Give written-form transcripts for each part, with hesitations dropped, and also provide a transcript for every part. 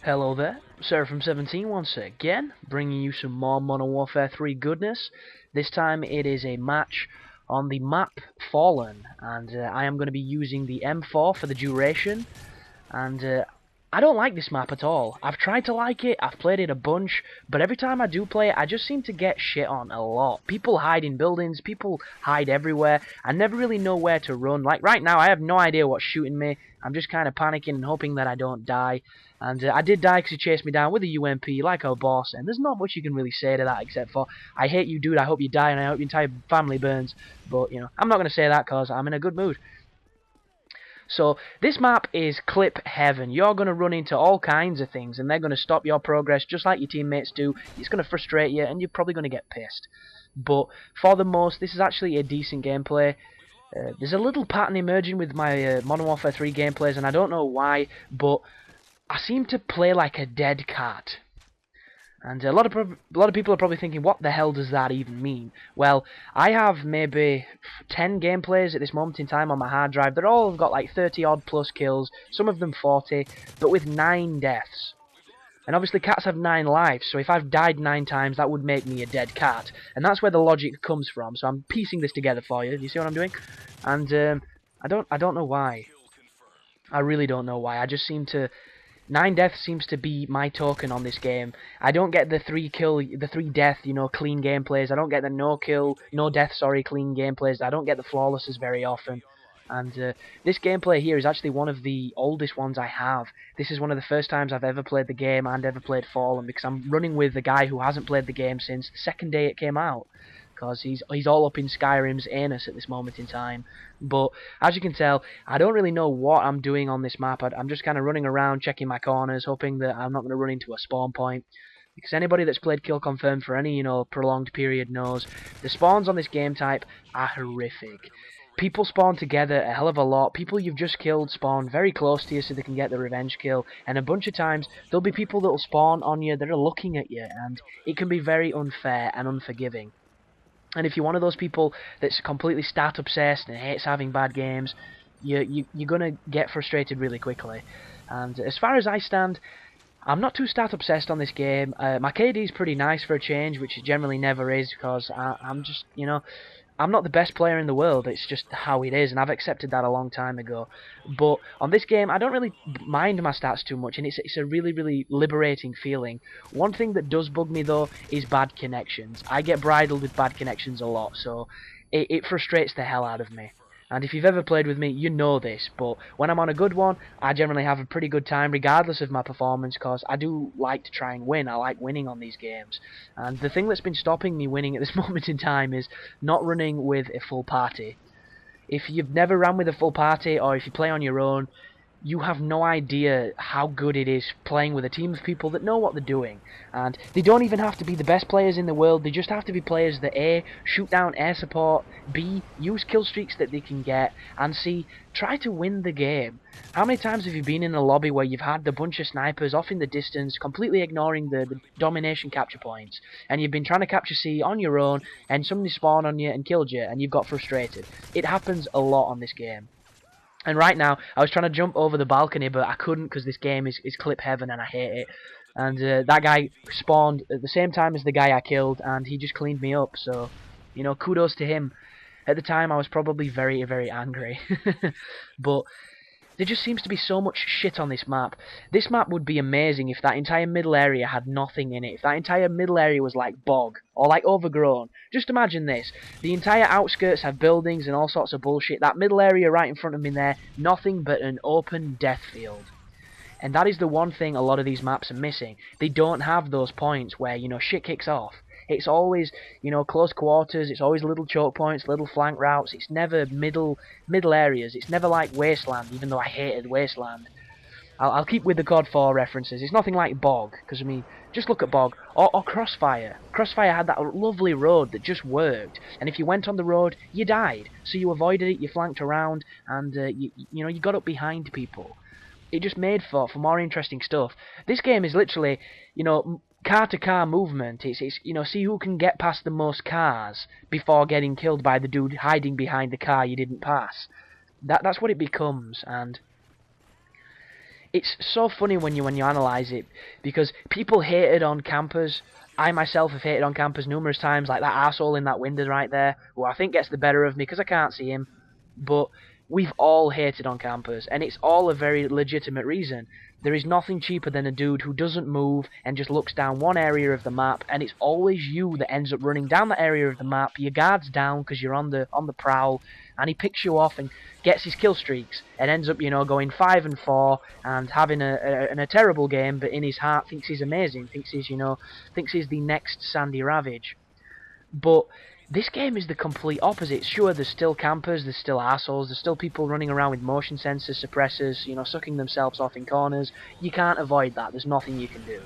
Hello there, Seraphim17 once again, bringing you some more Modern Warfare 3 goodness. This time it is a match on the map Fallen, and I am going to be using the M4 for the duration, and I don't like this map at all. I've tried to like it, I've played it a bunch, but every time I do play it, I just seem to get shit on a lot. People hide in buildings, people hide everywhere, I never really know where to run. Like right now, I have no idea what's shooting me, I'm just kind of panicking and hoping that I don't die. And I did die because he chased me down with a UMP, like our boss, and there's not much you can really say to that except for, I hate you dude, I hope you die, and I hope your entire family burns. But, you know, I'm not going to say that because I'm in a good mood. So this map is clip heaven. You're going to run into all kinds of things and they're going to stop your progress just like your teammates do. It's going to frustrate you and you're probably going to get pissed. But for the most, this is actually a decent gameplay. There's a little pattern emerging with my Modern Warfare 3 gameplays and I don't know why, but I seem to play like a dead cat. And a lot of people are probably thinking, what the hell does that even mean? Well, I have maybe 10 gameplays at this moment in time on my hard drive. They're all got like 30 odd plus kills, some of them 40, but with 9 deaths. And obviously cats have 9 lives, so if I've died 9 times, that would make me a dead cat. And that's where the logic comes from, so I'm piecing this together for you. Do you see what I'm doing? And I don't know why. I really don't know why. I just seem to... 9 deaths seems to be my token on this game. I don't get the 3 death, you know, clean gameplays. I don't get the no death, clean gameplays. I don't get the flawlesses very often. And this gameplay here is actually one of the oldest ones I have. This is one of the first times I've ever played the game and ever played Fallen, because I'm running with a guy who hasn't played the game since the second day it came out. Because he's all up in Skyrim's anus at this moment in time. But as you can tell, I don't really know what I'm doing on this map. I'm just kind of running around, checking my corners, hoping that I'm not going to run into a spawn point. Because anybody that's played Kill Confirmed for any, you know, prolonged period knows the spawns on this game type are horrific. People spawn together a hell of a lot. People you've just killed spawn very close to you so they can get the revenge kill. And a bunch of times, there'll be people that'll spawn on you that are looking at you. And it can be very unfair and unforgiving. And if you're one of those people that's completely stat obsessed and hates having bad games, you're gonna get frustrated really quickly. And as far as I stand, I'm not too stat obsessed on this game. My KD is pretty nice for a change, which it generally never is, because I'm just, you know, I'm not the best player in the world, it's just how it is, and I've accepted that a long time ago. But on this game, I don't really mind my stats too much, and it's a really, really liberating feeling. One thing that does bug me, though, is bad connections. I get bridled with bad connections a lot, so it frustrates the hell out of me. And if you've ever played with me, you know this, but when I'm on a good one, I generally have a pretty good time regardless of my performance, because I do like to try and win. I like winning on these games. And the thing that's been stopping me winning at this moment in time is not running with a full party. If you've never run with a full party, or if you play on your own, you have no idea how good it is playing with a team of people that know what they're doing. And they don't even have to be the best players in the world, they just have to be players that A, shoot down air support, B, use kill streaks that they can get, and C, try to win the game. How many times have you been in a lobby where you've had a bunch of snipers off in the distance, completely ignoring the domination capture points, and you've been trying to capture C on your own, and somebody spawned on you and killed you, and you've got frustrated? It happens a lot on this game. And right now, I was trying to jump over the balcony, but I couldn't because this game is clip heaven and I hate it. And that guy spawned at the same time as the guy I killed, and he just cleaned me up, so, you know, kudos to him. At the time, I was probably very, very angry. But there just seems to be so much shit on this map. This map would be amazing if that entire middle area had nothing in it. If that entire middle area was like bog, or like overgrown. Just imagine this. The entire outskirts have buildings and all sorts of bullshit. That middle area right in front of me there, nothing but an open death field. And that is the one thing a lot of these maps are missing. They don't have those points where, you know, shit kicks off. It's always, you know, close quarters, it's always little choke points, little flank routes, it's never middle areas, it's never like Wasteland, even though I hated Wasteland. I'll keep with the COD 4 references. It's nothing like Bog, because, I mean, just look at Bog, or Crossfire. Crossfire had that lovely road that just worked, and if you went on the road, you died. So you avoided it, you flanked around, and, you know, you got up behind people. It just made for more interesting stuff. This game is literally, you know, car-to-car movement. It's you know, see who can get past the most cars before getting killed by the dude hiding behind the car you didn't pass. That's what it becomes, and it's so funny when you analyze it, because people hated on campers. I myself have hated on campers numerous times, like that asshole in that window right there, who I think gets the better of me because I can't see him. But we've all hated on campers, and it's all a very legitimate reason. There is nothing cheaper than a dude who doesn't move and just looks down one area of the map, and it's always you that ends up running down that area of the map. Your guard's down because you're on the prowl, and he picks you off and gets his kill streaks, and ends up, going 5 and 4 and having a terrible game, but in his heart thinks he's amazing, thinks he's the next Sandy Ravage. But this game is the complete opposite. Sure, there's still campers, there's still assholes, there's still people running around with motion sensors, suppressors, sucking themselves off in corners. You can't avoid that. There's nothing you can do.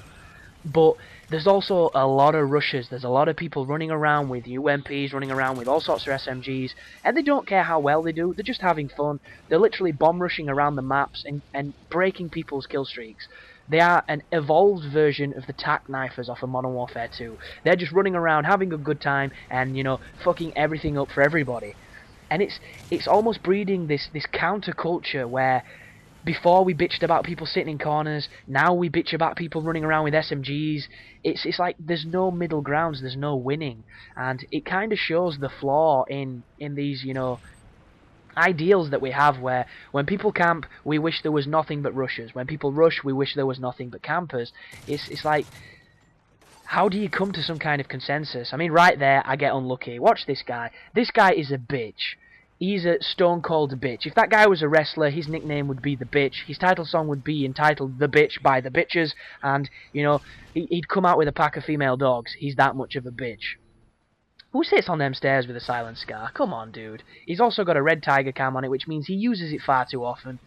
But there's also a lot of rushes. There's a lot of people running around with UMPs, running around with all sorts of SMGs, and they don't care how well they do. They're just having fun. They're literally bomb rushing around the maps and breaking people's kill streaks. They are an evolved version of the tac knifers off of Modern Warfare 2. They're just running around having a good time and, fucking everything up for everybody. And it's almost breeding this counterculture where before we bitched about people sitting in corners, now we bitch about people running around with SMGs. It's like there's no middle grounds, there's no winning. And it kind of shows the flaw in these, ideals that we have, where when people camp, we wish there was nothing but rushers. When people rush, we wish there was nothing but campers. It's like, how do you come to some kind of consensus? I mean, right there, I get unlucky. Watch this guy. This guy is a bitch. He's a stone cold bitch. If that guy was a wrestler, his nickname would be The Bitch. His title song would be entitled The Bitch by The Bitches, and, he'd come out with a pack of female dogs. He's that much of a bitch. Who sits on them stairs with a silent scar? Come on, dude. He's also got a red tiger cam on it, which means he uses it far too often.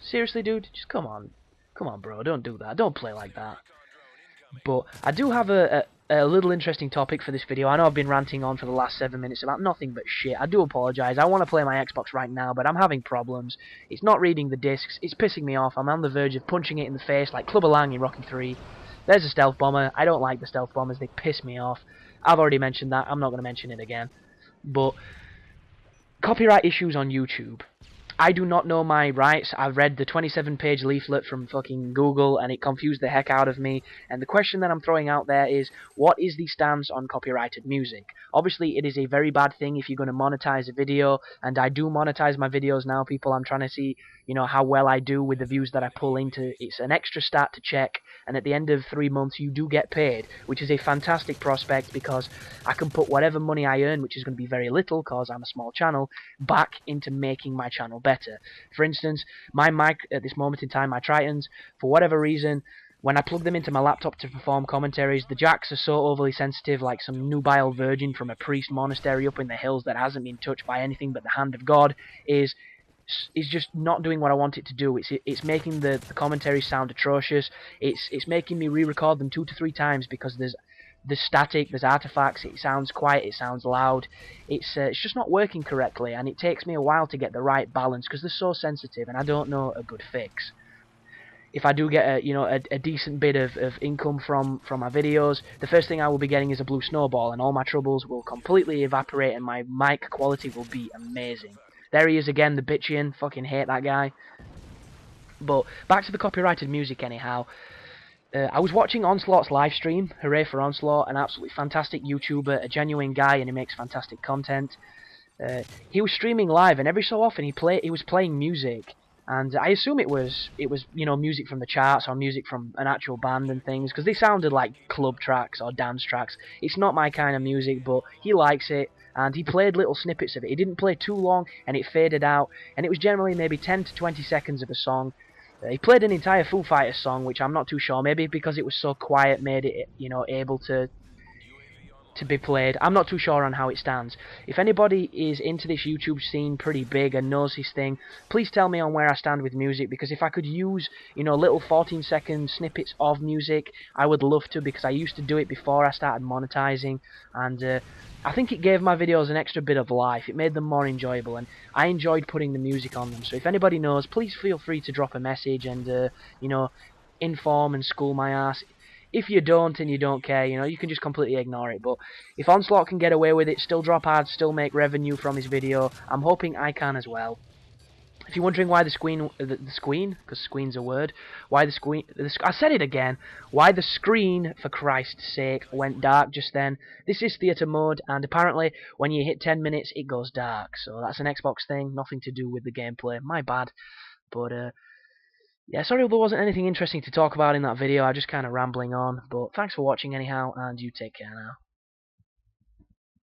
Seriously, dude? Just come on. Come on, bro. Don't do that. Don't play like that. But I do have a little interesting topic for this video. I know I've been ranting on for the last 7 minutes about nothing but shit. I do apologise. I want to play my Xbox right now, but I'm having problems. It's not reading the discs. It's pissing me off. I'm on the verge of punching it in the face like Clubber Lang in Rocky 3. There's a stealth bomber. I don't like the stealth bombers. They piss me off. I've already mentioned that. I'm not going to mention it again. But copyright issues on YouTube. I do not know my rights. I've read the 27-page leaflet from fucking Google, and it confused the heck out of me. And the question that I'm throwing out there is, what is the stance on copyrighted music? Obviously, it is a very bad thing if you're going to monetize a video, and I do monetize my videos now, people. I'm trying to see, how well I do with the views that I pull into. It's an extra stat to check, and at the end of 3 months, you do get paid, which is a fantastic prospect, because I can put whatever money I earn, which is going to be very little, because I'm a small channel, back into making my channel better. For instance, my mic at this moment in time, my Tritons, for whatever reason, when I plug them into my laptop to perform commentaries, the jacks are so overly sensitive, like some nubile virgin from a priest monastery up in the hills that hasn't been touched by anything but the hand of God, is just not doing what I want it to do. It's making the commentaries sound atrocious. It's making me re-record them 2 to 3 times because there's static, there's artifacts, it sounds quiet, it sounds loud. It's just not working correctly, and it takes me a while to get the right balance because they're so sensitive, and I don't know a good fix. If I do get a decent bit of income from my videos, the first thing I will be getting is a blue snowball, and all my troubles will completely evaporate, and my mic quality will be amazing. There he is again, the bitchian. Fucking hate that guy. But back to the copyrighted music anyhow. I was watching Onslaught's live stream. Hooray for Onslaught, an absolutely fantastic YouTuber, a genuine guy, and he makes fantastic content. He was streaming live, and every so often he was playing music, and I assume it was music from the charts or music from an actual band and things, because they sounded like club tracks or dance tracks. It's not my kind of music, but he likes it, and he played little snippets of it. He didn't play too long, and it faded out, and it was generally maybe 10 to 20 seconds of a song. He played an entire Foo Fighters song, which I'm not too sure. Maybe because it was so quiet made it, able to be played. I'm not too sure on how it stands. If anybody is into this YouTube scene pretty big and knows his thing, please tell me on where I stand with music, because if I could use, little 14-second snippets of music, I would love to, because I used to do it before I started monetizing, and I think it gave my videos an extra bit of life. It made them more enjoyable, and I enjoyed putting the music on them. So if anybody knows, please feel free to drop a message and, inform and school my ass. If you don't and you don't care, you can just completely ignore it. But if Onslaught can get away with it, still drop ads, still make revenue from his video, I'm hoping I can as well. If you're wondering why the screen, because screen's a word, why I said it again, why the screen, for Christ's sake, went dark just then. This is theatre mode, and apparently when you hit 10 minutes, it goes dark. So that's an Xbox thing, nothing to do with the gameplay. My bad. But, yeah, sorry there wasn't anything interesting to talk about in that video. I'm just kind of rambling on. But thanks for watching anyhow, and you take care now.